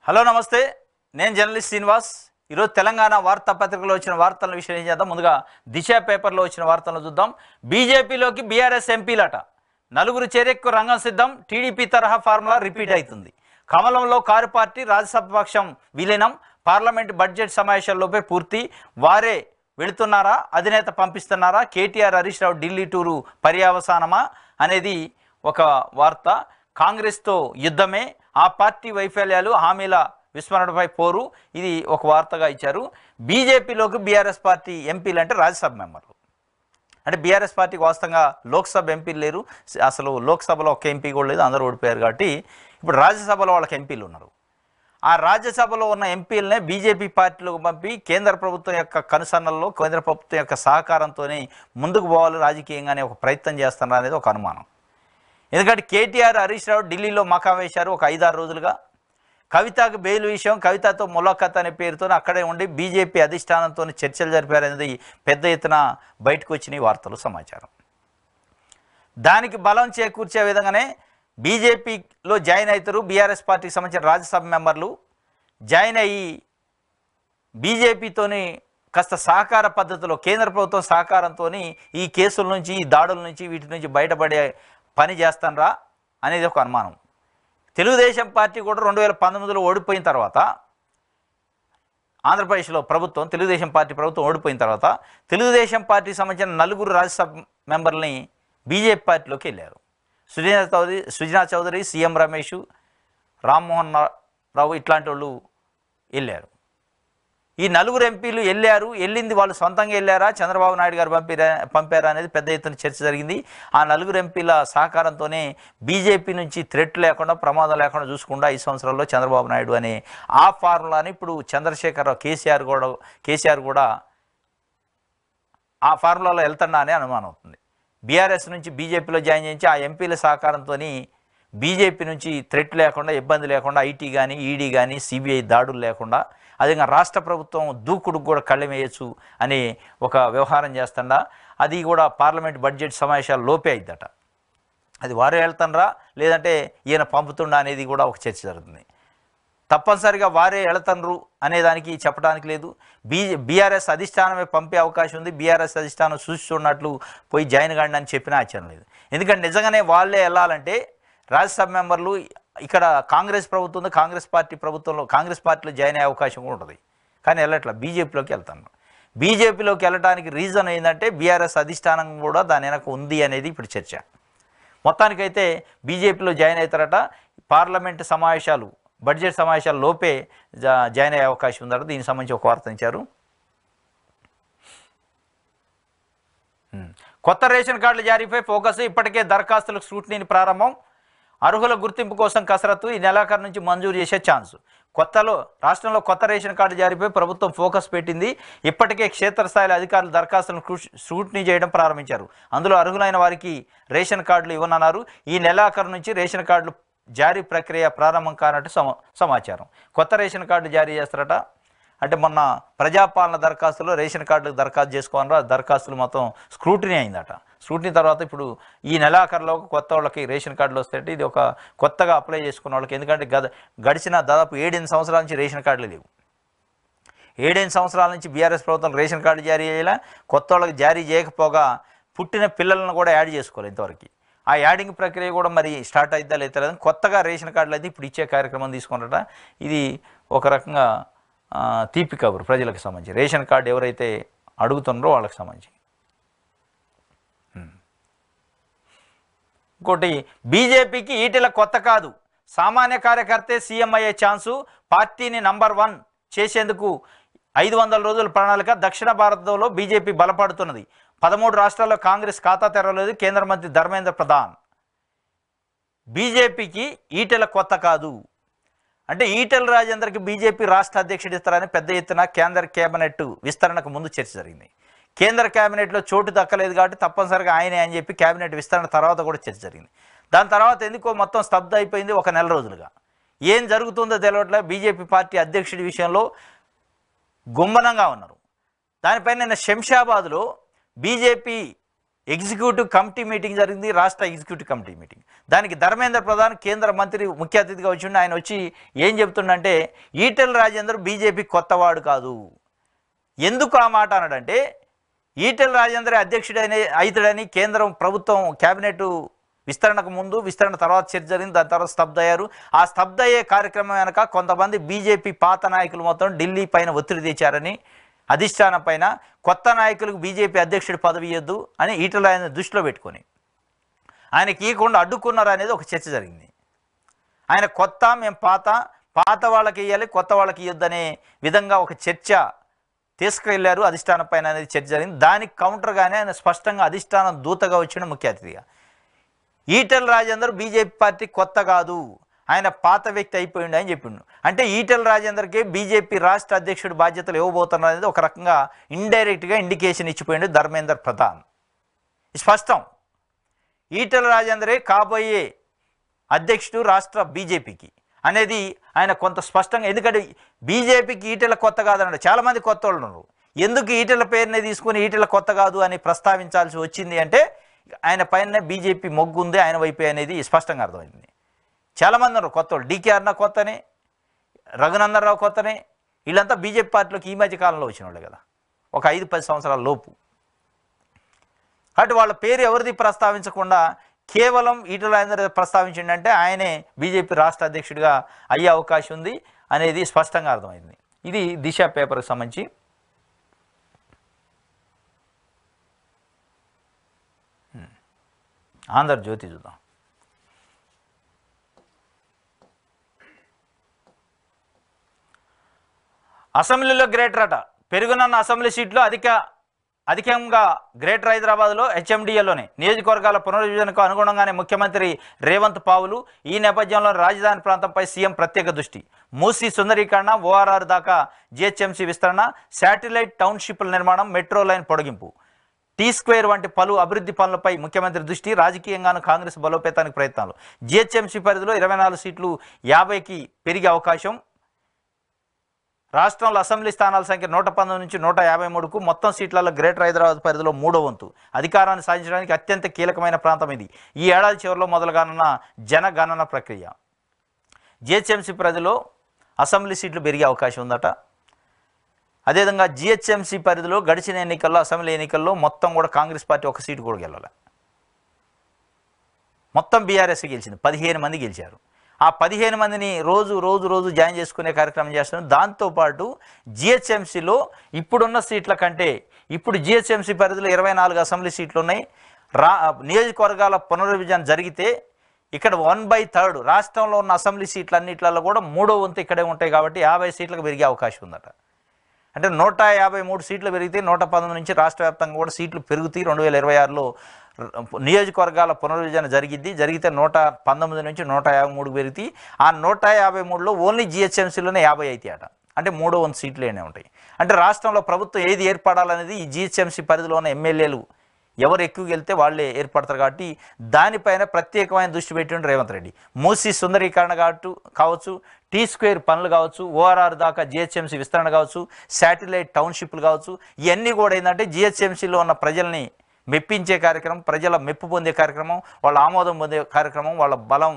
Hello నమస్తే, నేను journalist Srinivas. ఈరోజు తెలంగాణ వార్తాపత్రికలో వచ్చిన వార్తలను విశ్లేషణ చేద్దాం. ముందుగా దిశ పేపర్లో వచ్చిన వార్తలను చూద్దాం. బీజేపీలోకి బీఆర్ఎస్ ఎంపీలట, నలుగురు చేరేక్కు రంగం సిద్ధం. టీడీపీ తరహా ఫార్ములా రిపీట్ అవుతుంది. కమలంలో కారు పార్టీ, రాజ్యసభ పక్షం విలీనం. పార్లమెంట్ బడ్జెట్ సమావేశాల్లోపే పూర్తి. వారే వెళుతున్నారా, అధినేత పంపిస్తున్నారా? కేటీఆర్ హరీష్ రావు ఢిల్లీ టూరు పర్యావసానమా అనేది ఒక వార్త. కాంగ్రెస్తో యుద్ధమే, ఆ పార్టీ వైఫల్యాలు, హామీల విస్మరణపై పోరు, ఇది ఒక వార్తగా ఇచ్చారు. బీజేపీలోకి బీఆర్ఎస్ పార్టీ ఎంపీలు అంటే రాజ్యసభ మెంబర్లు. అంటే బీఆర్ఎస్ పార్టీకి వాస్తవంగా లోక్సభ ఎంపీలు లేరు, అసలు లోక్సభలో ఒక ఎంపీ కూడా లేదు, అందరూ ఓడిపోయారు. కాబట్టి ఇప్పుడు రాజ్యసభలో వాళ్ళకి ఎంపీలు ఉన్నారు. ఆ రాజ్యసభలో ఉన్న ఎంపీలనే బీజేపీ పార్టీలోకి పంపి కేంద్ర ప్రభుత్వం యొక్క కనుసన్నల్లో, కేంద్ర ప్రభుత్వం యొక్క సహకారంతోనే ముందుకు పోవాలి రాజకీయంగానే ఒక ప్రయత్నం చేస్తున్నారు అనేది ఒక అనుమానం. ఎందుకంటే కేటీఆర్ హరీష్ రావు ఢిల్లీలో మకాం వేశారు ఒక 5-6 రోజులుగా. కవితకు బెయిల్ విషయం, కవితతో ములాఖత్ అనే పేరుతో అక్కడే ఉండి బీజేపీ అధిష్టానంతో చర్చలు జరిపారనేది పెద్ద ఎత్తున బయటకు వచ్చిన వార్తలు, సమాచారం. దానికి బలం చేకూర్చే విధంగానే బీజేపీలో జాయిన్ అవుతారు బీఆర్ఎస్ పార్టీకి సంబంధించిన రాజ్యసభ మెంబర్లు. జాయిన్ అయ్యి బీజేపీతోని కాస్త సహకార పద్ధతిలో, కేంద్ర ప్రభుత్వం సహకారంతో ఈ కేసుల నుంచి, ఈ దాడుల నుంచి, వీటి నుంచి బయటపడే పని చేస్తానరా అనేది ఒక అనుమానం. తెలుగుదేశం పార్టీ కూడా 2019లో ఓడిపోయిన తర్వాత, ఆంధ్రప్రదేశ్లో ప్రభుత్వం, తెలుగుదేశం పార్టీ ప్రభుత్వం ఓడిపోయిన తర్వాత తెలుగుదేశం పార్టీకి సంబంధించిన 4 రాజ్యసభ మెంబర్లని బీజేపీ పార్టీలోకి వెళ్ళారు. సుజనా చౌదరి, సీఎం రమేష్, రామ్మోహన్ రావు ఇట్లాంటి వాళ్ళు వెళ్ళారు. ఈ 4 ఎంపీలు వెళ్ళింది వాళ్ళు సొంతంగా వెళ్ళారా, చంద్రబాబు నాయుడు గారు పంపారా అనేది పెద్ద ఎత్తున చర్చ జరిగింది. ఆ 4 ఎంపీల సహకారంతోనే బీజేపీ నుంచి థ్రెట్ లేకుండా, ప్రమాదం లేకుండా చూసుకుండా 5 సంవత్సరాల్లో చంద్రబాబు నాయుడు అనే ఆ ఫార్ములాని ఇప్పుడు చంద్రశేఖరరావు, కేసీఆర్ కూడా ఆ ఫార్ములాలో వెళ్తున్నా అనే అనుమానం అవుతుంది. బీఆర్ఎస్ నుంచి బీజేపీలో జాయిన్ చేయించి ఆ ఎంపీల సహకారంతో బీజేపీ నుంచి థ్రెట్ లేకుండా, ఇబ్బంది లేకుండా, ఐటీ కానీ, ఈడీ కానీ, సిబిఐ దాడులు లేకుండా, అదే రాష్ట్ర ప్రభుత్వం దూకుడుకు కూడా కళ్ళెం వేయచ్చు అనే ఒక వ్యవహారం చేస్తుందా. అది కూడా పార్లమెంట్ బడ్జెట్ సమావేశాలు లోపే అయిద్దట. అది వారే వెళ్తానరా లేదంటే ఈయన పంపుతుండా అనేది కూడా ఒక చర్చ జరుగుతుంది. తప్పనిసరిగా వారే వెళుతున్నారు అనేదానికి చెప్పడానికి లేదు. బీఆర్ఎస్ అధిష్టానమే పంపే అవకాశం ఉంది. బీఆర్ఎస్ అధిష్టానం సూచిస్తున్నట్లు పోయి జాయిన్ కాండి అని చెప్పినా ఆశ్చర్యం లేదు. ఎందుకంటే నిజంగానే వాళ్ళే వెళ్ళాలంటే రాజ్యసభ మెంబర్లు ఇక్కడ కాంగ్రెస్ ప్రభుత్వం ఉంది, కాంగ్రెస్ పార్టీలో జాయిన్ అయ్యే అవకాశం కూడా ఉంటుంది. కానీ వెళ్ళట్లా, బీజేపీలోకి వెళ్తాను. బీజేపీలోకి వెళ్ళడానికి రీజన్ ఏంటంటే బీఆర్ఎస్ అధిష్టానం కూడా దాని వెనక ఉంది అనేది ఇప్పుడు చర్చ. మొత్తానికైతే బీజేపీలో జాయిన్ అవుతారట. పార్లమెంట్ సమావేశాలు, బడ్జెట్ సమావేశాల లోపే జాయిన్ అయ్యే అవకాశం ఉందట. దీనికి సంబంధించి ఒక వార్త ఇచ్చారు. కొత్త రేషన్ కార్డుల జారీపై ఫోకస్, ఇప్పటికే దరఖాస్తులకు స్క్రూటినీ ప్రారంభం. అర్హుల గుర్తింపు కోసం కసరత్తు, ఈ నెలాఖరు నుంచి మంజూరు చేసే ఛాన్స్. రాష్ట్రంలో కొత్త రేషన్ కార్డు జారీపై ప్రభుత్వం ఫోకస్ పెట్టింది. ఇప్పటికే క్షేత్రస్థాయిలో అధికారులు దరఖాస్తులను స్క్రూటినీ చేయడం ప్రారంభించారు. అందులో అర్హులైన వారికి రేషన్ కార్డులు ఇవ్వనున్నారు. ఈ నెలాఖరు నుంచి రేషన్ కార్డులు జారీ ప్రక్రియ ప్రారంభం కానట్టు సమాచారం. కొత్త రేషన్ కార్డు జారీ చేస్తారట. అంటే మొన్న ప్రజాపాలన దరఖాస్తులో రేషన్ కార్డులకు దరఖాస్తు చేసుకోవాలరా, దరఖాస్తులు మొత్తం స్క్రూటినీ అయిందట. స్క్రూటినీ తర్వాత ఇప్పుడు ఈ నెలాఖరులో కొత్త వాళ్ళకి రేషన్ కార్డులు వస్తాయంటే ఇది ఒక కొత్తగా అప్లై చేసుకున్న వాళ్ళకి. ఎందుకంటే గడిచిన దాదాపు 7-8 సంవత్సరాల నుంచి రేషన్ కార్డులు లేవు. 7-8 సంవత్సరాల నుంచి బీఆర్ఎస్ ప్రభుత్వం రేషన్ కార్డు జారీ చేయాల, కొత్త వాళ్ళకి జారీ చేయకపోగా పుట్టిన పిల్లలను కూడా యాడ్ చేసుకోవాలి ఇంతవరకు. ఆ యాడింగ్ ప్రక్రియ కూడా మరి స్టార్ట్ అయిద్దా లేదా, కొత్తగా రేషన్ కార్డులు అయితే ఇప్పుడు ఇచ్చే కార్యక్రమం తీసుకున్నారట. ఇది ఒక రకంగా తీపి కబురు ప్రజలకు సంబంధించి. రేషన్ కార్డు ఎవరైతే అడుగుతున్నారో వాళ్ళకి సంబంధించి. ఇంకోటి, బీజేపీకి ఈటెల కొత్త కాదు, సామాన్య కార్యకర్తే సీఎం అయ్యే ఛాన్సు. పార్టీని నంబర్ 1 చేసేందుకు 500 రోజుల ప్రణాళిక. దక్షిణ భారతంలో బీజేపీ బలపడుతున్నది. 13 రాష్ట్రాల్లో కాంగ్రెస్ ఖాతా తెరవలేదు. కేంద్ర మంత్రి ధర్మేంద్ర ప్రధాన్. బీజేపీకి ఈటెల కొత్త కాదు అంటే ఈటెల రాజేందర్కి బీజేపీ రాష్ట్ర అధ్యక్షుడు ఇస్తారని పెద్ద ఎత్తున కేంద్ర కేబినెట్ విస్తరణకు ముందు చర్చ జరిగింది. కేంద్ర కేబినెట్లో చోటు దక్కలేదు కాబట్టి తప్పనిసరిగా ఆయనే అని చెప్పి కేబినెట్ విస్తరణ తర్వాత కూడా చర్చ జరిగింది. దాని తర్వాత ఎందుకో మొత్తం స్తబ్ద అయిపోయింది ఒక నెల రోజులుగా. ఏం జరుగుతుందో తెలియట్లే. బీజేపీ పార్టీ అధ్యక్షుడి విషయంలో గుమ్మనంగా ఉన్నారు. దానిపైన నిన్న శంషాబాద్లో బీజేపీ ఎగ్జిక్యూటివ్ కమిటీ మీటింగ్ జరిగింది, రాష్ట్ర ఎగ్జిక్యూటివ్ కమిటీ మీటింగ్. దానికి ధర్మేంద్ర ప్రధాన్ కేంద్ర మంత్రి ముఖ్య అతిథిగా వచ్చిండు. ఆయన వచ్చి ఏం చెప్తుండంటే ఈటెల రాజేందర్ బీజేపీ కొత్తవాడు కాదు. ఎందుకు ఆ మాట అన్నాడంటే ఈటెల రాజేందర్ అధ్యక్షుడైన అవుతాడని కేంద్రం ప్రభుత్వం క్యాబినెట్ విస్తరణకు ముందు, విస్తరణ తర్వాత చర్చ జరిగింది. దాని తర్వాత స్తబ్ద అయ్యారు. ఆ స్తబ్ద అయ్యే కార్యక్రమం వెనక కొంతమంది బీజేపీ పాత నాయకులు మొత్తం ఢిల్లీ పైన ఒత్తిడి తెచ్చారని, అధిష్టానం పైన కొత్త నాయకులకు బీజేపీ అధ్యక్షుడి పదవి ఇవ్వద్దు అని ఈటెల రాజేందర్ దృష్టిలో పెట్టుకొని ఆయనకి ఇవ్వకుండా అడ్డుకున్నారు అనేది ఒక చర్చ జరిగింది. ఆయన కొత్త, మేము పాత వాళ్ళకి ఇవ్వాలి, కొత్త వాళ్ళకి ఇవ్వద్దనే విధంగా ఒక చర్చ తీసుకెళ్లారు అధిష్టానం పైన అనేది చర్చ జరిగింది. దానికి కౌంటర్గానే ఆయన స్పష్టంగా అధిష్టానం దూతగా వచ్చిన ముఖ్య అతిథిగా ఈటెల రాజేందర్ బీజేపీ పార్టీ కొత్త కాదు, ఆయన పాత వ్యక్తి అయిపోయిండు అని చెప్పిండు. అంటే ఈటెల రాజేందర్కి బీజేపీ రాష్ట్ర అధ్యక్షుడి బాధ్యతలు ఇవ్వబోతున్నారు అనేది ఒక రకంగా ఇండైరెక్ట్గా ఇండికేషన్ ఇచ్చిపోయిండు ధర్మేంద్ర ప్రధాన్. స్పష్టం, ఈటెల రాజేందరే కాబోయే అధ్యక్షుడు రాష్ట్ర బీజేపీకి అనేది ఆయన కొంత స్పష్టంగా. ఎందుకంటే బీజేపీకి ఈటెల కొత్త కాదన్నాడు, చాలామంది కొత్త వాళ్ళు ఉన్నారు. ఎందుకు ఈటెల పేరునే తీసుకుని ఈటెల కొత్త కాదు అని ప్రస్తావించాల్సి వచ్చింది అంటే ఆయన పైన బీజేపీ మొగ్గు ఉంది ఆయన వైపే అనేది స్పష్టంగా అర్థమైంది. చాలామంది ఉన్నారు కొత్త వాళ్ళు. డీకే అరుణ కొత్తనే, రఘునందన్ రావు కొత్తనే, వీళ్ళంతా బీజేపీ పార్టీలోకి ఈ మధ్య కాలంలో వచ్చిన వాళ్ళే కదా, ఒక 5-10 సంవత్సరాల లోపు. కాబట్టి వాళ్ళ పేరు ఎవరిది ప్రస్తావించకుండా కేవలం ఈటెల రాజేందర్ ప్రస్తావించిండంటే ఆయనే బీజేపీ రాష్ట్ర అధ్యక్షుడిగా అయ్యే అవకాశం ఉంది అనేది స్పష్టంగా అర్థమైంది. ఇది దిశ పేపర్కి సంబంధించి. ఆంధ్రజ్యోతి చూద్దాం. అసెంబ్లీలో గ్రేటర్ అట, పెరుగునన్న అసెంబ్లీ సీట్లు అధికంగా గ్రేటర్ హైదరాబాద్లో హెచ్ఎండిఏలోనే నియోజకవర్గాల పునర్విభజనకు అనుగుణంగానే ముఖ్యమంత్రి రేవంత్ పావులు. ఈ నేపథ్యంలో రాజధాని ప్రాంతంపై సీఎం ప్రత్యేక దృష్టి. మూసీ సుందరీకరణ, ఓఆర్ఆర్ దాకా జీహెచ్ఎంసీ విస్తరణ, శాటిలైట్ టౌన్షిప్ల నిర్మాణం, మెట్రో లైన్ పొడిగింపు, T-Square వంటి పలు అభివృద్ధి పనులపై ముఖ్యమంత్రి దృష్టి. రాజకీయంగాను కాంగ్రెస్ బలోపేతానికి ప్రయత్నాలు. జీహెచ్ఎంసీ పరిధిలో 24 సీట్లు 50కి పెరిగే అవకాశం. రాష్ట్రంలో అసెంబ్లీ స్థానాల సంఖ్య 119 నుంచి 153కు. మొత్తం సీట్లలో గ్రేటర్ హైదరాబాద్ పరిధిలో 3వ వంతు. అధికారాన్ని సాధించడానికి అత్యంత కీలకమైన ప్రాంతం ఇది. ఈ ఏడాది చివరిలో మొదలుగానున్న జనగణన ప్రక్రియ. జీహెచ్ఎంసీ పరిధిలో అసెంబ్లీ సీట్లు పెరిగే అవకాశం ఉందట. అదేవిధంగా జీహెచ్ఎంసీ పరిధిలో గడిచిన ఎన్నికల్లో, అసెంబ్లీ ఎన్నికల్లో మొత్తం కూడా కాంగ్రెస్ పార్టీ ఒక సీటు కూడా గెలవాలి. మొత్తం బీఆర్ఎస్ గెలిచింది, 15 మంది గెలిచారు. ఆ 15 మందిని రోజు జాయిన్ చేసుకునే కార్యక్రమం చేస్తున్నాం. దాంతోపాటు జీహెచ్ఎంసీలో ఇప్పుడున్న సీట్ల కంటే ఇప్పుడు జీహెచ్ఎంసీ పరిధిలో 24 అసెంబ్లీ సీట్లు ఉన్నాయి. నియోజకవర్గాల పునర్విభజన జరిగితే ఇక్కడ 1/3 రాష్ట్రంలో ఉన్న అసెంబ్లీ సీట్లు అన్నిట్లలో కూడా 3వ వంతు ఇక్కడే ఉంటాయి. కాబట్టి 50 సీట్లకు పెరిగే అవకాశం ఉందట. అంటే 153 సీట్లు పెరిగితే 119 నుంచి రాష్ట్ర వ్యాప్తంగా కూడా సీట్లు పెరుగుతాయి. 2026లో నియోజకవర్గాల పునర్విభజన జరిగితే 119 నుంచి 153 పెరుగుతాయి. ఆ 153లో ఓన్లీ జీహెచ్ఎంసీలోనే 50 అవుతాయి అట. అంటే 3వ వంతు సీట్లేనే ఉంటాయి. అంటే రాష్ట్రంలో ప్రభుత్వం ఏది ఏర్పడాలనేది ఈ జీహెచ్ఎంసీ పరిధిలో ఉన్న ఎమ్మెల్యేలు ఎవరు ఎక్కువ వెళ్తే వాళ్ళే ఏర్పడతారు. కాబట్టి దానిపైన ప్రత్యేకమైన దృష్టి పెట్టిండు రేవంత్ రెడ్డి. మూసీ సుందరీకరణ కావచ్చు, T-Square పనులు కావచ్చు, ఓఆర్ఆర్ దాకా జీహెచ్ఎంసీ విస్తరణ కావచ్చు, శాటిలైట్ టౌన్షిప్లు కావచ్చు, ఇవన్నీ కూడా ఏంటంటే జీహెచ్ఎంసీలో ఉన్న ప్రజల్ని మెప్పించే కార్యక్రమం, ప్రజల మెప్పు పొందే కార్యక్రమం, వాళ్ళ ఆమోదం పొందే కార్యక్రమం, వాళ్ళ బలం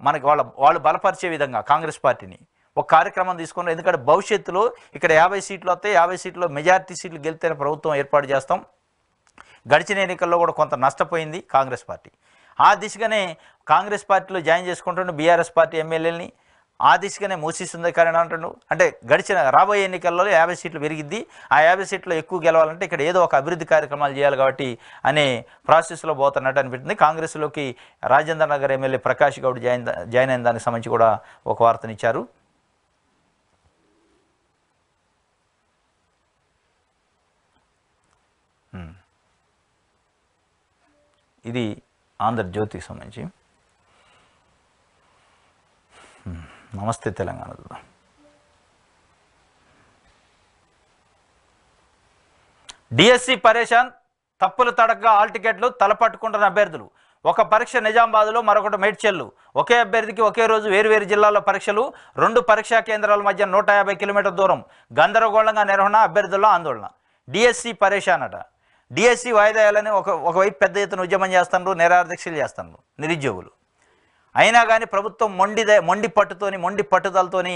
మనకి వాళ్ళు బలపరిచే విధంగా కాంగ్రెస్ పార్టీని ఒక కార్యక్రమం తీసుకున్నాం. ఎందుకంటే భవిష్యత్తులో ఇక్కడ 50 సీట్లు వస్తాయి. 50 సీట్లో మెజారిటీ సీట్లు గెలిస్తేనే ప్రభుత్వం ఏర్పాటు చేస్తాం. గడిచిన ఎన్నికల్లో కూడా కొంత నష్టపోయింది కాంగ్రెస్ పార్టీ. ఆ దిశగానే కాంగ్రెస్ పార్టీలో జాయిన్ చేసుకుంటుండే బీఆర్ఎస్ పార్టీ ఎమ్మెల్యేలని. ఆ దిశగానే మూసీ సుందరీకరణ అంటుండు. అంటే రాబోయే ఎన్నికల్లో 50 సీట్లు పెరిగిద్ది. ఆ 50 సీట్లు ఎక్కువ గెలవాలంటే ఇక్కడ ఏదో ఒక అభివృద్ధి కార్యక్రమాలు చేయాలి కాబట్టి అనే ప్రాసెస్లో పోతున్నట్టు అనిపిస్తుంది. కాంగ్రెస్లోకి రాజేంద్ర నగర్ ఎమ్మెల్యే ప్రకాష్ గౌడ్ జాయిన్ అయిన దానికి సంబంధించి కూడా ఒక వార్తనిచ్చారు. ఇది ఆంధ్రజ్యోతికి సంబంధించి. నమస్తే తెలంగాణ చూద్దాం. డిఎస్సి పరేషాన్, తప్పులు తడగ్గా హాల్ టికెట్లు తలపట్టుకుంటున్న అభ్యర్థులు. ఒక పరీక్ష నిజామాబాద్లో, మరొకటి మేడ్చల్లో. ఒకే అభ్యర్థికి ఒకే రోజు వేరువేరు జిల్లాల్లో పరీక్షలు. 2 పరీక్షా కేంద్రాల మధ్య 150 కిలోమీటర్ల దూరం. గందరగోళంగా నిర్వహణ, అభ్యర్థుల్లో ఆందోళన. డిఎస్సి పరేషాన్ అట. డిఎస్సి వాయిదా వేయాలని ఒకవైపు పెద్ద ఎత్తున ఉద్యమం చేస్తున్నారు, నిరాదీక్షలు చేస్తున్నారు నిరుద్యోగులు. అయినా కానీ ప్రభుత్వం మొండి పట్టుదలతోని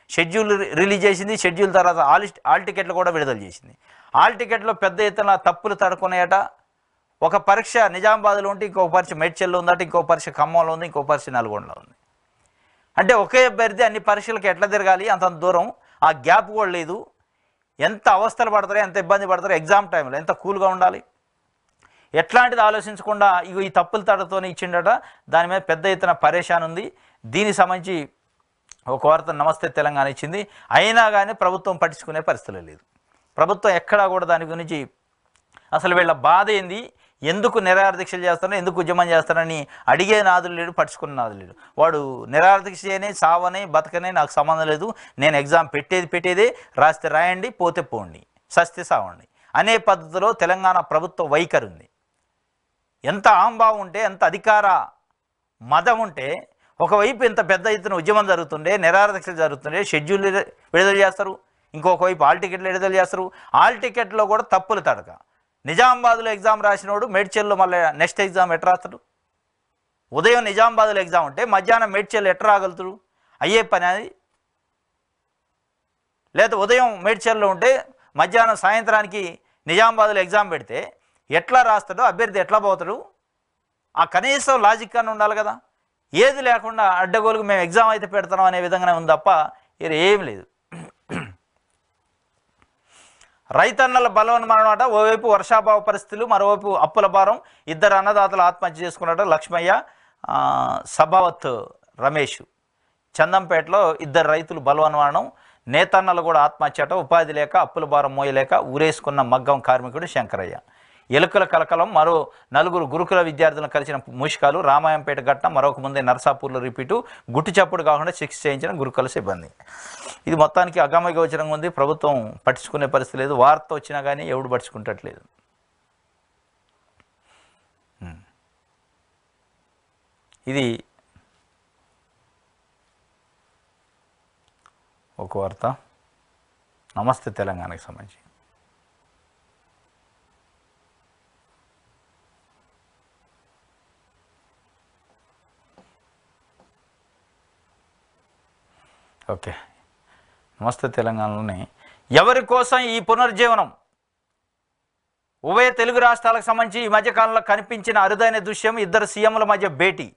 షెడ్యూల్ రిలీజ్ చేసింది. షెడ్యూల్ తర్వాత ఆల్ టికెట్లు కూడా విడుదల చేసింది. ఆల్ టికెట్లో పెద్ద ఎత్తున తప్పులు తడుకున్నాయట. ఒక పరీక్ష నిజామాబాద్లో ఉంటే ఇంకొక పరీక్ష మేడ్చల్లో ఉందట, ఇంకొక పరీక్ష ఖమ్మంలో ఉంది, ఇంకొక పరీక్ష నల్గొండలో ఉంది. అంటే ఒకే అభ్యర్థి అన్ని పరీక్షలకు ఎట్లా తిరగాలి? అంత దూరం ఆ గ్యాప్ కూడా లేదు. ఎంత అవస్థలు పడతారో, ఎంత ఇబ్బంది పడతారో, ఎగ్జామ్ టైంలో ఎంత కూల్గా ఉండాలి, ఎట్లాంటిది ఆలోచించకుండా ఈ తప్పుల తడతోనే ఇచ్చిండట. దాని మీద పెద్ద ఎత్తున పరేషాన్ ఉంది. దీనికి సంబంధించి ఒక వార్త నమస్తే తెలంగాణ ఇచ్చింది. అయినా కానీ ప్రభుత్వం పట్టించుకునే పరిస్థితులు లేదు. ప్రభుత్వం ఎక్కడా కూడా దాని గురించి అసలు వీళ్ళ బాధ ఏంది, ఎందుకు నిరాహారదీక్షలు చేస్తారో, ఎందుకు ఉద్యమం చేస్తారని అడిగే నాదులు లేడు, పట్టించుకున్న నాదులు లేడు. వాడు నిరాహారదీక్ష చేయని, సావని, బతకనే నాకు సంబంధం లేదు, నేను ఎగ్జామ్ పెట్టేదే, రాస్తే రాయండి, పోతే పోండి, సస్తే సావండి అనే పద్ధతిలో తెలంగాణ ప్రభుత్వ వైఖరి ఉంది. ఎంత ఆంభావం ఉంటే, ఎంత అధికార మదం ఉంటే, ఒకవైపు ఇంత పెద్ద ఎత్తున ఉద్యమం జరుగుతుండే, నిరాహారదీక్షలు జరుగుతుండే, షెడ్యూల్ విడుదల చేస్తారు, ఇంకొక వైపు ఆల్ టికెట్లు విడుదల చేస్తారు. ఆల్ టికెట్లో కూడా తప్పులు తడక. నిజామాబాద్లో ఎగ్జామ్ రాసినోడు మేడ్చల్లో మళ్ళీ నెక్స్ట్ ఎగ్జామ్ ఎట్లా రాస్తాడు? ఉదయం నిజామాబాద్లో ఎగ్జామ్ ఉంటే మధ్యాహ్నం మేడ్చల్లో ఎట్లా రాగలుగుతాడు? అయ్యే పని అది. లేదా ఉదయం మేడ్చల్లో ఉంటే మధ్యాహ్నం సాయంత్రానికి నిజామాబాద్లో ఎగ్జామ్ పెడితే ఎట్లా రాస్తాడో, అభ్యర్థి ఎట్లా పోతాడు? ఆ కనీసం లాజిక్ అని ఉండాలి కదా. ఏది లేకుండా అడ్డగోలుకు మేము ఎగ్జామ్ అయితే పెడతాం అనే విధంగానే ఉంది తప్ప ఏం లేదు. రైతన్నల బలవన్మరణం అట. ఓవైపు వర్షాభావ పరిస్థితులు, మరోవైపు అప్పుల భారం. ఇద్దరు అన్నదాతలు ఆత్మహత్య చేసుకున్నట. లక్ష్మయ్య, సభావత్ రమేష్. చందంపేటలో ఇద్దరు రైతులు బలవన్మరణం. నేతన్నలు కూడా ఆత్మహత్య అట. ఉపాధి లేక, అప్పుల భారం మోయలేక ఊరేసుకున్న మగ్గం కార్మికుడు శంకరయ్య. ఎలుకల కలకలం. మరో 4 గురుకుల విద్యార్థులను కలిసిన మూషికాలు. రామాయంపేట ఘటన. మరొక ముందే నర్సాపూర్లో రిపీటు. గుట్టు చప్పుడు కాకుండా శిక్ష చేయించిన గురుకుల సిబ్బంది. ఇది మొత్తానికి అగమ్యగోచరంగా ఉంది. ప్రభుత్వం పట్టించుకునే పరిస్థితి లేదు. వార్త వచ్చినా కానీ ఎవడు పట్టించుకుంటట్లేదు. ఇది ఒక వార్త నమస్తే తెలంగాణకి సంబంధించి. ఓకే, నమస్తే తెలంగాణలోని ఎవరి కోసం ఈ పునర్జీవనం? ఉభయ తెలుగు రాష్ట్రాలకు సంబంధించి ఈ మధ్యకాలంలో కనిపించిన అరుదైన దృశ్యం ఇద్దరు సీఎంల మధ్య భేటీ.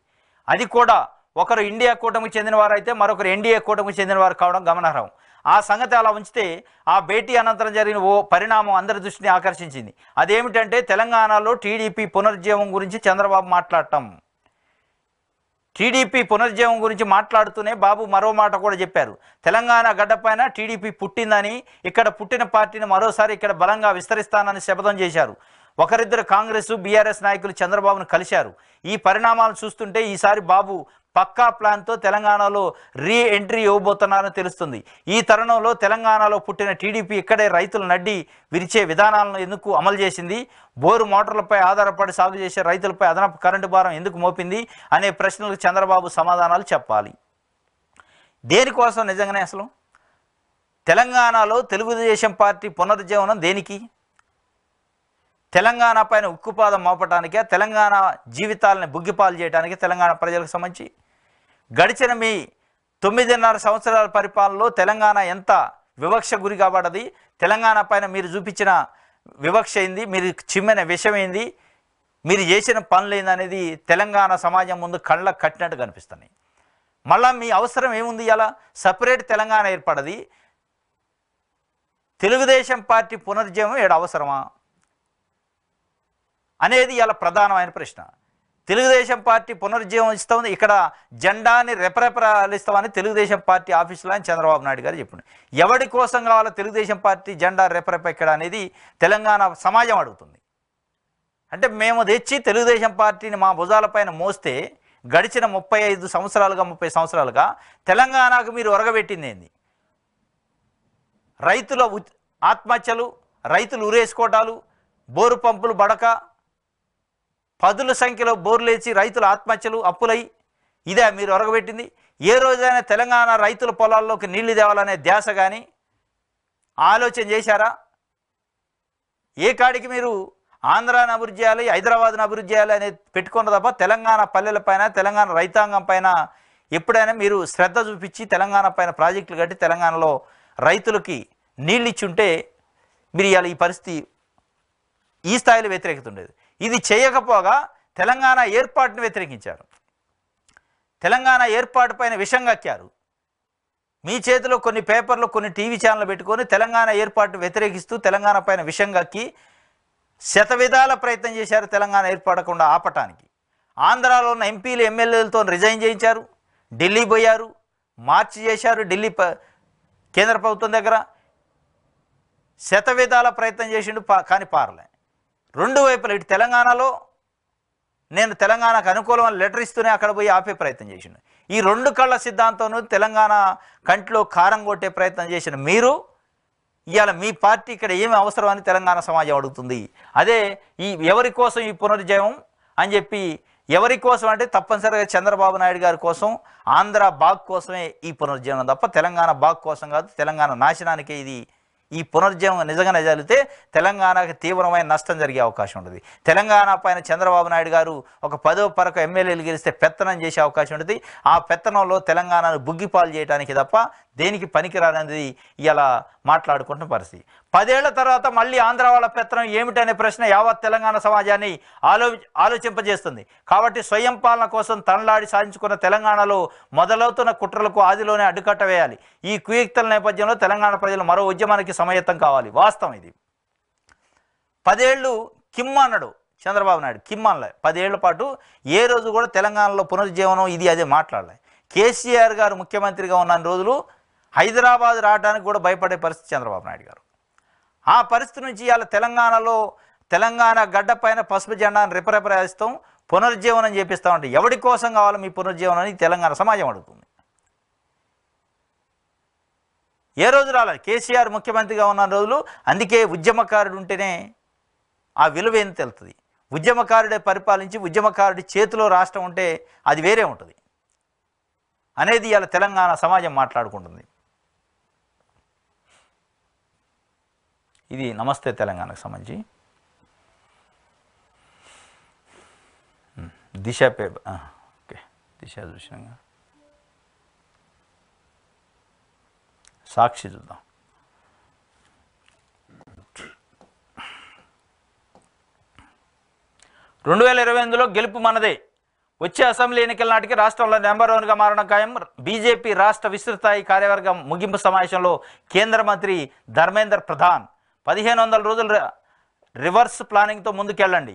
అది కూడా ఒకరు ఇండియా కూటమికి చెందినవారు అయితే మరొకరు ఎన్డీఏ కూటమికి చెందినవారు కావడం గమనార్హం. ఆ సంగతి అలా ఉంచితే ఆ భేటీ అనంతరం జరిగిన ఓ పరిణామం అందరి దృష్టిని ఆకర్షించింది. అదేమిటంటే తెలంగాణలో టీడీపీ పునర్జీవం గురించి చంద్రబాబు మాట్లాడటం. టీడీపీ పునర్జీవం గురించి మాట్లాడుతూనే బాబు మరో మాట కూడా చెప్పారు. తెలంగాణ గడ్డపైన టీడీపీ పుట్టిందని, ఇక్కడ పుట్టిన పార్టీని మరోసారి ఇక్కడ బలంగా విస్తరిస్తానని శపథం చేశారు. ఒకరిద్దరు కాంగ్రెస్, బీఆర్ఎస్ నాయకులు చంద్రబాబును కలిశారు. ఈ పరిణామాలు చూస్తుంటే ఈసారి బాబు పక్కా ప్లాన్తో తెలంగాణలో రీ ఎంట్రీ ఇవ్వబోతున్నారని తెలుస్తుంది. ఈ తరుణంలో తెలంగాణలో పుట్టిన టీడీపీ ఇక్కడే రైతులు నడ్డి విరిచే విధానాలను ఎందుకు అమలు చేసింది? బోరు మోటార్లపై ఆధారపడి సాగు చేసే రైతులపై అదనపు కరెంటు భారం ఎందుకు మోపింది అనే ప్రశ్నలకు చంద్రబాబు సమాధానాలు చెప్పాలి. దేనికోసం నిజంగానే అసలు తెలంగాణలో తెలుగుదేశం పార్టీ పునరుజ్జీవనం దేనికి? తెలంగాణ పైన ఉక్కుపాదం మోపటానికే, తెలంగాణ జీవితాలని బుగ్గిపాలు చేయడానికి, తెలంగాణ ప్రజలకు సంబంధించి గడిచిన మీ 9.5 సంవత్సరాల పరిపాలనలో తెలంగాణ ఎంత వివక్ష గురి కాబడ్డది? తెలంగాణ పైన మీరు చూపించిన వివక్ష ఏంది, మీరు చిమ్మిన విషయం ఏంది, మీరు చేసిన పనులు ఏందనేది తెలంగాణ సమాజం ముందు కళ్ళకు కట్టినట్టు కనిపిస్తున్నాయి. మళ్ళీ మీ అవసరం ఏముంది? ఇలా సపరేట్ తెలంగాణ ఏర్పడది, తెలుగుదేశం పార్టీ పునర్జీవం ఏడు అవసరమా అనేది ఇలా ప్రధానమైన ప్రశ్న. తెలుగుదేశం పార్టీ పునరుజ్జీవం ఇస్తామని ఇక్కడ జెండాని రెపరెపరాలిస్తామని తెలుగుదేశం పార్టీ ఆఫీసులో అని చంద్రబాబు నాయుడు గారు చెప్పారు. ఎవరి కోసం కావాలో తెలుగుదేశం పార్టీ జెండా రెపరెప ఇక్కడ అనేది తెలంగాణ సమాజం అడుగుతుంది. అంటే మేము తెచ్చి తెలుగుదేశం పార్టీని మా భుజాలపైన మోస్తే గడిచిన 30 సంవత్సరాలుగా తెలంగాణకు మీరు ఒరగబెట్టింది ఏంది? రైతుల ఆత్మహత్యలు, రైతులు ఉరేసుకోవటాలు, బోరు పంపులు బడక, పదుల సంఖ్యలో బోర్లేచి రైతుల ఆత్మహత్యలు, అప్పులై ఇదే మీరు ఒరగబెట్టింది? ఏ రోజైనా తెలంగాణ రైతుల పొలాల్లోకి నీళ్లు తేవాలనే ధ్యాస కానీ ఆలోచన చేశారా? ఏ కాడికి మీరు ఆంధ్రాని అభివృద్ధి చేయాలి, హైదరాబాద్ని అభివృద్ధి చేయాలి అనేది పెట్టుకున్న తప్ప తెలంగాణ పల్లెలపైన, తెలంగాణ రైతాంగం పైన ఎప్పుడైనా మీరు శ్రద్ధ చూపించి తెలంగాణ పైన ప్రాజెక్టులు కట్టి తెలంగాణలో రైతులకి నీళ్ళు ఇచ్చుంటే మీరు ఇవాళ ఈ పరిస్థితి ఈ స్థాయిలో వ్యతిరేకత ఉండేది. ఇది చేయకపోగా తెలంగాణ ఏర్పాటును వ్యతిరేకించారు. తెలంగాణ ఏర్పాటు పైన విషం కక్కారు. మీ చేతిలో కొన్ని పేపర్లు, కొన్ని టీవీ ఛానళ్ళు పెట్టుకొని తెలంగాణ ఏర్పాటును వ్యతిరేకిస్తూ తెలంగాణ పైన విషం కక్కి శతవిధాల ప్రయత్నం చేశారు తెలంగాణ ఏర్పడకుండా ఆపటానికి. ఆంధ్రాలో ఉన్న ఎంపీలు, ఎమ్మెల్యేలతో రిజైన్ చేయించారు, ఢిల్లీ పోయారు, మార్చి చేశారు ఢిల్లీ కేంద్ర ప్రభుత్వం దగ్గర. శతవిధాల ప్రయత్నం చేసిండు, కానీ పారలే. రెండు వైపులు ఇటు తెలంగాణలో నేను తెలంగాణకు అనుకూలమైన లెటర్ ఇస్తూనే అక్కడ పోయి ఆపే ప్రయత్నం చేసిండు. ఈ రెండు కళ్ళ సిద్ధాంతంను తెలంగాణ కంటిలో కారం కొట్టే ప్రయత్నం చేసిన మీరు ఇవాళ మీ పార్టీ ఇక్కడ ఏమి అవసరం అని తెలంగాణ సమాజం అడుగుతుంది. అదే ఈ ఎవరి కోసం ఈ పునరుజ్జీవం అని చెప్పి, ఎవరి కోసం అంటే తప్పనిసరిగా చంద్రబాబు నాయుడు గారి కోసం, ఆంధ్ర బాగ్ కోసమే ఈ పునరుజ్జీవనం తప్ప తెలంగాణ బాగ్ కోసం కాదు. తెలంగాణ నాశనానికే ఇది. ఈ పునరుజ్జీవం నిజంగానే జరిగితే తెలంగాణకు తీవ్రమైన నష్టం జరిగే అవకాశం ఉంటుంది. తెలంగాణ పైన చంద్రబాబు నాయుడు గారు ఒక 10వ పరకు ఎమ్మెల్యేలు గెలిస్తే పెత్తనం చేసే అవకాశం ఉంటుంది. ఆ పెత్తనంలో తెలంగాణను బుగ్గిపాలు చేయడానికి తప్ప దేనికి పనికిరాదనేది ఇలా మాట్లాడుకుంటున్న పరిస్థితి. 10 ఏళ్ల తర్వాత మళ్ళీ ఆంధ్ర వాళ్ళ పెత్తనం ఏమిటనే ప్రశ్న యావత్ తెలంగాణ సమాజాన్ని ఆలోచింపజేస్తుంది. కాబట్టి స్వయం పాలన కోసం తనలాడి సాధించుకున్న తెలంగాణలో మొదలవుతున్న కుట్రలకు ఆదిలోనే అడ్డుకట్ట వేయాలి. ఈ కుయుక్తుల నేపథ్యంలో తెలంగాణ ప్రజలు మరో ఉద్యమానికి సమయత్తం కావాలి. వాస్తవం ఇది. 10 ఏళ్ళు కిమ్ అన్నాడు చంద్రబాబు నాయుడు, కిమ్ అనలే. 10 ఏళ్ల పాటు ఏ రోజు కూడా తెలంగాణలో పునరుజ్జీవనం ఇది అదే మాట్లాడలే. కేసీఆర్ గారు ముఖ్యమంత్రిగా ఉన్న రోజులు హైదరాబాద్ రావడానికి కూడా భయపడే పరిస్థితి చంద్రబాబు నాయుడు గారు. ఆ పరిస్థితి నుంచి ఇవాళ తెలంగాణలో తెలంగాణ గడ్డ పైన పసుపు జెండాను రెపరెపరేస్తాం, పునరుజ్జీవనం చేపిస్తామంటే ఎవరి కోసం కావాలి మీ పునరుజ్జీవనం అని తెలంగాణ సమాజం అడుగుతుంది. ఏ రోజు రాలేదు కేసీఆర్ ముఖ్యమంత్రిగా ఉన్న రోజులు. అందుకే ఉద్యమకారుడు ఉంటేనే ఆ విలువ ఏం తెలుస్తుంది. ఉద్యమకారుడే పరిపాలించి ఉద్యమకారుడి చేతిలో రాష్ట్రం ఉంటే అది వేరే ఉంటుంది అనేది ఇవాళ తెలంగాణ సమాజం మాట్లాడుకుంటుంది. ఇది నమస్తే తెలంగాణకు సంబంధించి దిశ పేపర్. ఓకే, దిశ చూసినాగా. సాక్షి చూద్దాం. రెండు 2028లో గెలుపు మనదే. వచ్చే అసెంబ్లీ ఎన్నికల నాటికి రాష్ట్రంలో నెంబర్ 1గా మారడం ఖాయం. బీజేపీ రాష్ట్ర విస్తృతస్థాయి కార్యవర్గం ముగింపు సమావేశంలో కేంద్ర మంత్రి ధర్మేంద్ర ప్రధాన్ 1500 రోజులు రివర్స్ ప్లానింగ్తో ముందుకెళ్ళండి.